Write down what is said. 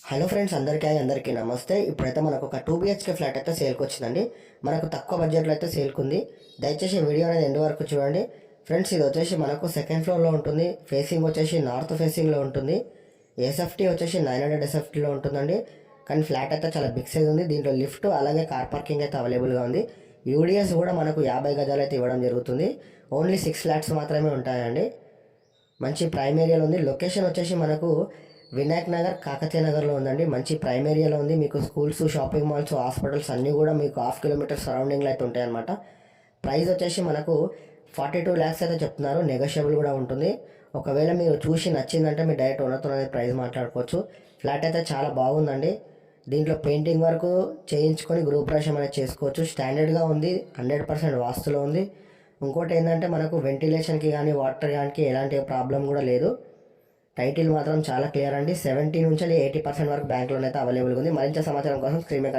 Hello friends, అందరికీ నమస్తే. ఇప్పుడైతే మనకు ఒక 2 బిహెచ్కే ఫ్లాట్ అయితే సేల్కి వచ్చిందండి. మనకు తక్కువ బడ్జెట్లో అయితే సేల్కి ఉంది. దయచేసి వీడియో అనేది ఎండ్ వరకు చూడండి. ఫ్రెండ్స్, ఇది వచ్చేసి మనకు సెకండ్ ఫ్లోర్లో ఉంటుంది. ఫేసింగ్ వచ్చేసి నార్త్ ఫేసింగ్లో ఉంటుంది. ఎస్ఎఫ్టీ వచ్చేసి 900 ఎస్ఎఫ్టీలో ఉంటుందండి. కానీ ఫ్లాట్ అయితే చాలా బిగ్ సైజ్ ఉంది. దీంట్లో లిఫ్ట్ అలాగే కార్ పార్కింగ్ అయితే అవైలబుల్గా ఉంది. యూడిఎస్ కూడా మనకు 50 గజాలు అయితే ఇవ్వడం జరుగుతుంది. ఓన్లీ 6 ఫ్లాట్స్ మాత్రమే ఉంటాయండి. మంచి ప్రైమ్ ఏరియాలో ఉంది. లొకేషన్ వచ్చేసి మనకు వినాయక్ నగర్, కాకతీయ నగర్లో ఉందండి. మంచి ప్రైమ్ ఏరియాలో ఉంది. మీకు స్కూల్స్, షాపింగ్ మాల్స్, హాస్పిటల్స్ అన్నీ కూడా మీకు హాఫ్ కిలోమీటర్ సరౌండింగ్లో అయితే ఉంటాయన్నమాట. ప్రైస్ వచ్చేసి మనకు 42 ల్యాక్స్ అయితే చెప్తున్నారు. నెగోషియబుల్ కూడా ఉంటుంది. ఒకవేళ మీరు చూసి నచ్చిందంటే మీరు డైరెక్ట్ ఓనర్తో అనేది ప్రైస్ మాట్లాడుకోవచ్చు. ఫ్లాట్ అయితే చాలా బాగుందండి. దీంట్లో పెయింటింగ్ వరకు చేయించుకొని గృహప్రవేశం అనేది చేసుకోవచ్చు. స్టాండర్డ్గా ఉంది. 100% వాస్తులో ఉంది. ఇంకోటి ఏంటంటే మనకు వెంటిలేషన్కి కానీ వాటర్ కానీ ఎలాంటి ప్రాబ్లం కూడా లేదు. టైటిల్ మాత్రం చాలా క్లియర్ అండి. 70 నుంచి 80% వరకు బ్యాంక్లోనైతే అవైలబుల్గా ఉంది. మరింత సమాచారం కోసం స్క్రీన్ మీద